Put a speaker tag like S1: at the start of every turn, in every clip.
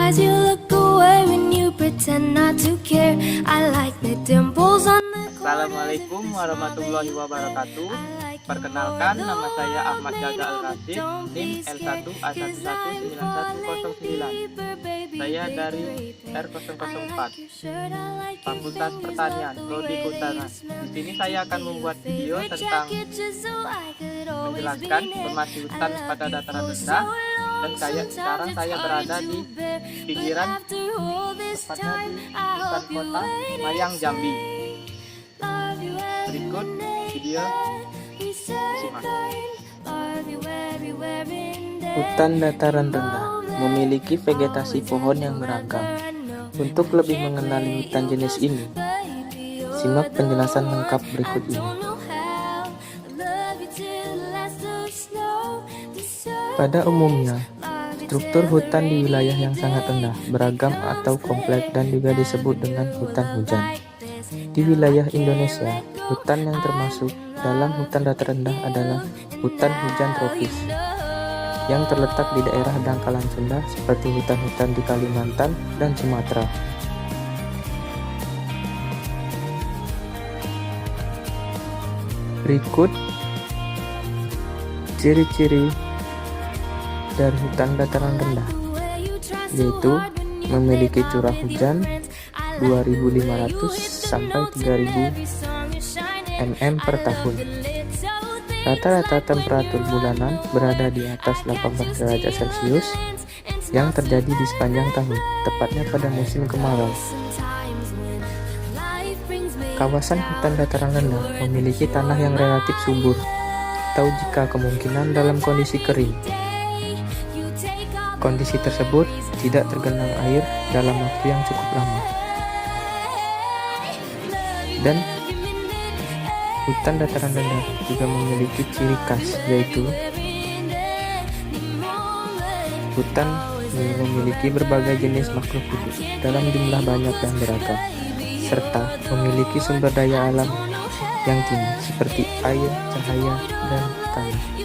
S1: eyes, you look away when you pretend not to care. I like the dimples on the
S2: Assalamualaikum warahmatullahi wabarakatuh. Perkenalkan, nama saya Ahmad Gaga Al-Rasid, NIM L1A119109. Saya dari R004, Fakultas Pertanian, Prodi Kehutanan. Di sini saya akan membuat video tentang menjelaskan informasi hutan pada dataran rendah. Dan sekarang saya berada di pinggiran, tepatnya di hutan kota Mayang, Jambi. Berikut video, simak.
S3: Hutan dataran rendah memiliki vegetasi pohon yang beragam. Untuk lebih mengenali hutan jenis ini, simak penjelasan lengkap berikut ini. Pada umumnya, struktur hutan di wilayah yang sangat rendah, beragam atau kompleks dan juga disebut dengan hutan hujan. Di wilayah Indonesia, hutan yang termasuk dalam hutan dataran rendah adalah hutan hujan tropis yang terletak di daerah dangkalan Sunda seperti hutan-hutan di Kalimantan dan Sumatera. Berikut ciri-ciri dari hutan dataran rendah, yaitu memiliki curah hujan 2.500 sampai 3.000 mm per tahun. Rata-rata temperatur bulanan berada di atas 18 derajat Celcius yang terjadi di sepanjang tahun, tepatnya pada musim kemarau. Kawasan hutan dataran rendah memiliki tanah yang relatif subur, atau jika kemungkinan dalam kondisi kering. Kondisi tersebut tidak tergenang air dalam waktu yang cukup lama. Dan hutan dataran rendah juga memiliki ciri khas, yaitu hutan yang memiliki berbagai jenis makhluk hidup dalam jumlah banyak dan beragam, serta memiliki sumber daya alam yang tinggi seperti air, cahaya, dan tanah.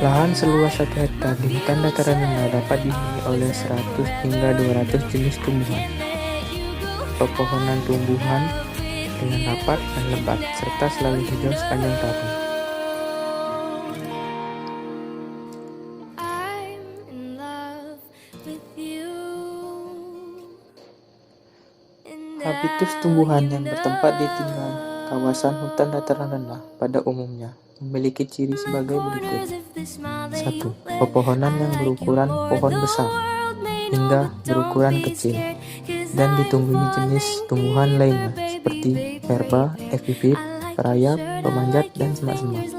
S3: Lahan seluas 1 hektar di hutan dataran rendah dapat dihuni oleh 100 hingga 200 jenis tumbuhan, pepohonan tumbuhan dengan rapat dan lebat, serta selalu hijau sepanjang tahun. Habitus tumbuhan yang bertempat di tinggal kawasan hutan dataran rendah pada umumnya memiliki ciri sebagai berikut. 1. Pepohonan yang berukuran pohon besar hingga berukuran kecil dan ditumbuhi jenis tumbuhan lainnya seperti herba, epifit, perayap, pemanjat, dan semak-semak.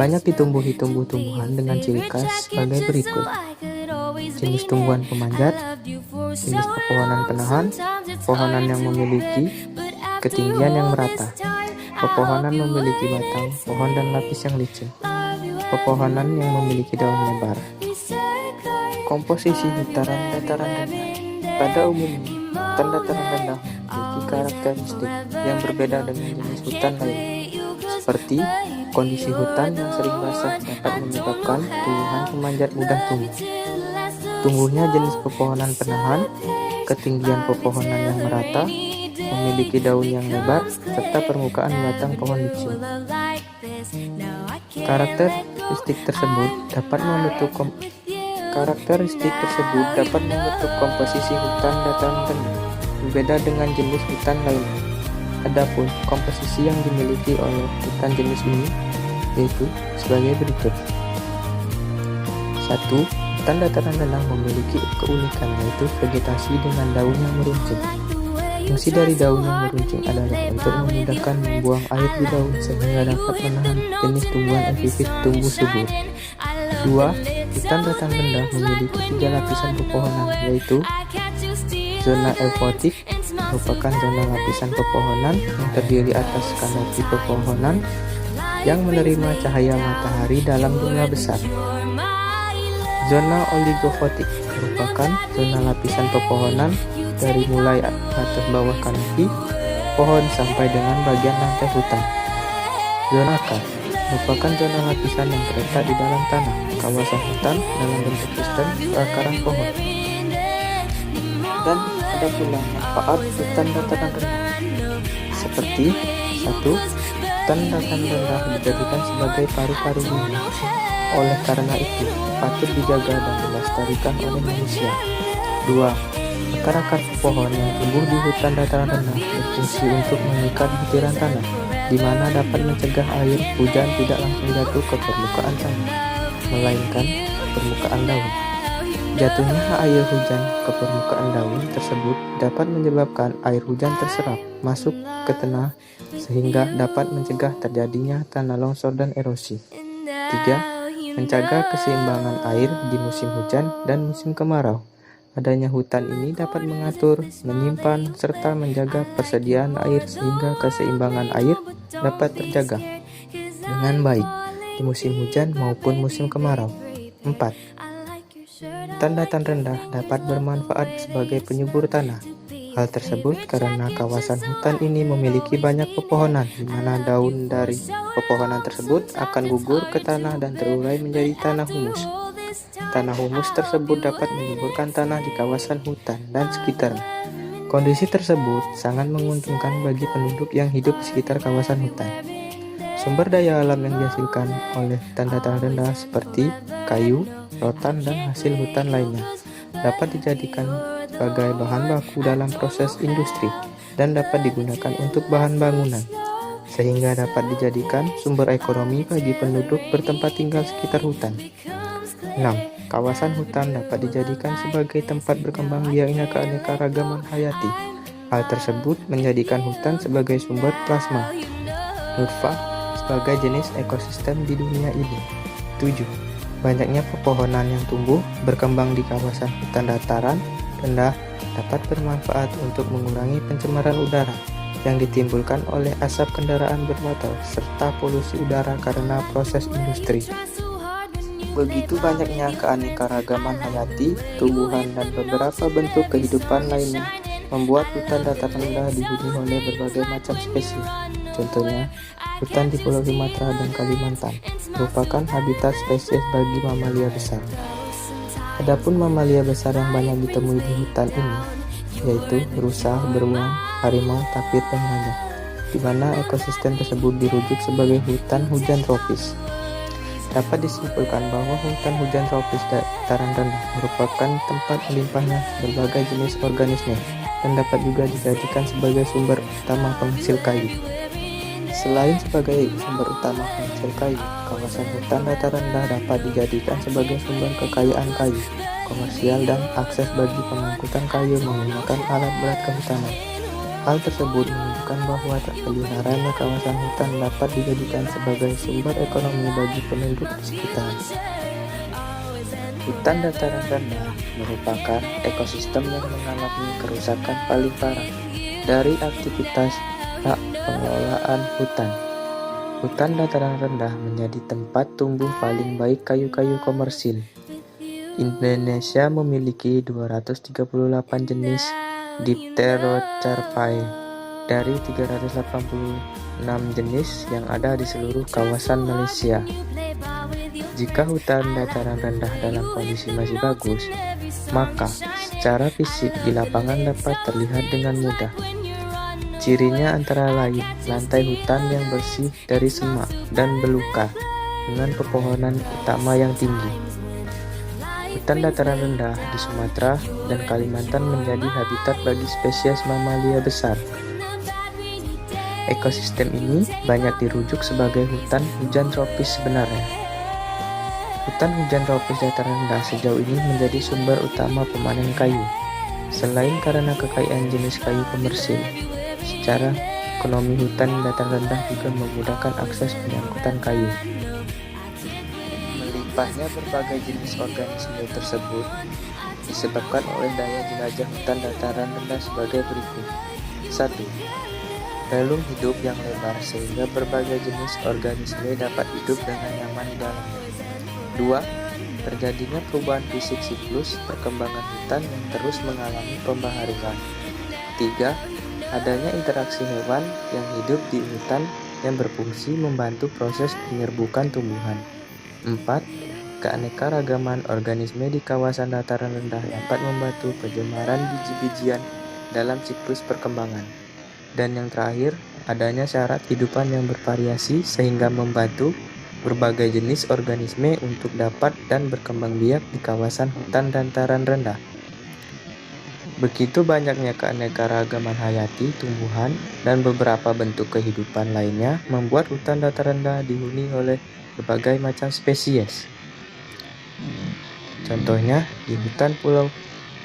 S3: Banyak ditumbuhi tumbuh-tumbuhan dengan ciri khas sebagai berikut. Jenis tumbuhan pemanjat, jenis pepohonan penahan, pepohonan yang memiliki ketinggian yang merata, pepohonan memiliki batang pohon dan lapis yang licin, pepohonan yang memiliki daun lebar. Komposisi hutan dataran rendah. Pada umumnya, hutan dataran rendah memiliki karakteristik yang berbeda dengan jenis hutan lain, seperti kondisi hutan yang sering basah dapat menyebabkan tumbuhan pemanjat mudah tumbuh. Tumbuhnya jenis pepohonan penahan, ketinggian pepohonan yang merata, memiliki daun yang lebar, serta permukaan batang pohon licin. Karakteristik tersebut dapat membentuk komposisi hutan dataran rendah, berbeda dengan jenis hutan lainnya. Adapun komposisi yang dimiliki oleh hutan jenis ini yaitu sebagai berikut. 1. Hutan dataran rendah memiliki keunikan, yaitu vegetasi dengan daun yang meruncing. Fungsi dari daun yang meruncing adalah untuk memudahkan membuang air di daun sehingga dapat menahan jenis tumbuhan epifit tumbuh subur. 2. Hutan dataran rendah memiliki 3 lapisan pepohonan, yaitu zona eufotik, merupakan zona lapisan pepohonan yang terdiri atas kanopi pepohonan yang menerima cahaya matahari dalam jumlah besar. Zona oligofotik merupakan zona lapisan pepohonan dari mulai atas bawah kanopi pohon sampai dengan bagian lantai hutan. Zona K merupakan zona lapisan yang terletak di dalam tanah, kawasan hutan dalam bentuk sistem perakaran pohon. Dan ada pula manfaat hutan dataran rendah, seperti 1. Hutan dataran rendah dijadikan sebagai paru-paru bumi. Oleh karena itu, patut dijaga dan dilestarikan oleh manusia. 2. Akar-akar pohon yang tumbuh di hutan dataran rendah berfungsi untuk mengikat butiran tanah, di mana dapat mencegah air hujan tidak langsung jatuh ke permukaan tanah, melainkan permukaan daun. Jatuhnya air hujan ke permukaan daun tersebut dapat menyebabkan air hujan terserap masuk ke tanah sehingga dapat mencegah terjadinya tanah longsor dan erosi. 3. Menjaga keseimbangan air di musim hujan dan musim kemarau. Adanya hutan ini dapat mengatur, menyimpan, serta menjaga persediaan air sehingga keseimbangan air dapat terjaga dengan baik di musim hujan maupun musim kemarau. 4. Hutan dataran rendah dapat bermanfaat sebagai penyubur tanah. Hal tersebut karena kawasan hutan ini memiliki banyak pepohonan, di mana daun dari pepohonan tersebut akan gugur ke tanah dan terurai menjadi tanah humus. Tanah humus tersebut dapat menyuburkan tanah di kawasan hutan dan sekitarnya. Kondisi tersebut sangat menguntungkan bagi penduduk yang hidup di sekitar kawasan hutan. Sumber daya alam yang dihasilkan oleh hutan dataran rendah seperti kayu, rotan, dan hasil hutan lainnya dapat dijadikan sebagai bahan baku dalam proses industri dan dapat digunakan untuk bahan bangunan, sehingga dapat dijadikan sumber ekonomi bagi penduduk bertempat tinggal sekitar hutan. 6. Kawasan hutan dapat dijadikan sebagai tempat berkembang biaknya keanekaragaman hayati. Hal tersebut menjadikan hutan sebagai sumber plasma nutfah sebagai jenis ekosistem di dunia ini. 7. Banyaknya pepohonan yang tumbuh berkembang di kawasan hutan dataran rendah dapat bermanfaat untuk mengurangi pencemaran udara yang ditimbulkan oleh asap kendaraan bermotor serta polusi udara karena proses industri. Begitu banyaknya keanekaragaman hayati, tumbuhan, dan beberapa bentuk kehidupan lainnya membuat hutan dataran rendah dihuni oleh berbagai macam spesies. Contohnya, hutan di Pulau Sumatera dan Kalimantan merupakan habitat spesies bagi mamalia besar. Adapun mamalia besar yang banyak ditemui di hutan ini yaitu rusa, beruang, harimau, tapir, dan naga, di mana ekosistem tersebut dirujuk sebagai hutan hujan tropis. Dapat disimpulkan bahwa hutan hujan tropis dataran rendah merupakan tempat melimpahnya berbagai jenis organisme dan dapat juga dijadikan sebagai sumber utama penghasil kayu. Selain sebagai sumber utama penghasil kayu, kawasan hutan dataran rendah dapat dijadikan sebagai sumber kekayaan kayu komersial dan akses bagi pengangkutan kayu menggunakan alat berat kehutanan. Hal tersebut menunjukkan bahwa terpeliharanya kawasan hutan dapat dijadikan sebagai sumber ekonomi bagi penduduk di sekitar. Hutan dataran rendah merupakan ekosistem yang mengalami kerusakan paling parah dari aktivitas hak pengelolaan hutan. Hutan dataran rendah menjadi tempat tumbuh paling baik kayu-kayu komersil. Indonesia memiliki 238 jenis Dipterocarpae dari 386 jenis yang ada di seluruh kawasan Malaysia. Jika hutan dataran rendah dalam kondisi masih bagus, maka secara fisik di lapangan dapat terlihat dengan mudah. Cirinya antara lain lantai hutan yang bersih dari semak dan belukar dengan pepohonan utama yang tinggi. Hutan dataran rendah di Sumatera dan Kalimantan menjadi habitat bagi spesies mamalia besar. Ekosistem ini banyak dirujuk sebagai hutan hujan tropis sebenarnya. Hutan hujan tropis dataran rendah sejauh ini menjadi sumber utama pemanen kayu. Selain karena kekayaan jenis kayu komersil, secara ekonomi hutan dataran rendah juga memudahkan akses penyangkutan kayu. Melimpahnya berbagai jenis organisme tersebut disebabkan oleh daya jelajah hutan dataran rendah sebagai berikut. 1. Relung hidup yang lebar sehingga berbagai jenis organisme dapat hidup dengan nyaman di dalamnya. 2. Terjadinya perubahan fisik siklus perkembangan hutan yang terus mengalami pembaharuan. 3. Adanya interaksi hewan yang hidup di hutan yang berfungsi membantu proses penyerbukan tumbuhan. 4. Keanekaragaman organisme di kawasan dataran rendah dapat membantu penjemaran biji-bijian dalam siklus perkembangan. Dan yang terakhir, adanya syarat kehidupan yang bervariasi sehingga membantu berbagai jenis organisme untuk dapat dan berkembang biak di kawasan hutan dataran rendah. Begitu banyaknya keanekaragaman hayati, tumbuhan, dan beberapa bentuk kehidupan lainnya membuat hutan dataran rendah dihuni oleh berbagai macam spesies. Contohnya di hutan Pulau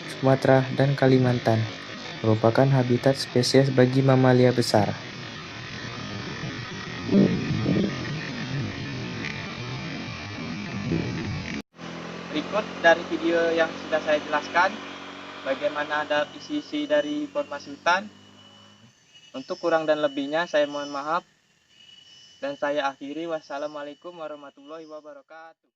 S3: Sumatera dan Kalimantan merupakan habitat spesies bagi mamalia besar.
S2: Berikut dari video yang sudah saya jelaskan bagaimana ada isi-isi dari informasi hutan. Untuk kurang dan lebihnya saya mohon maaf. Dan saya akhiri. Wassalamualaikum warahmatullahi wabarakatuh.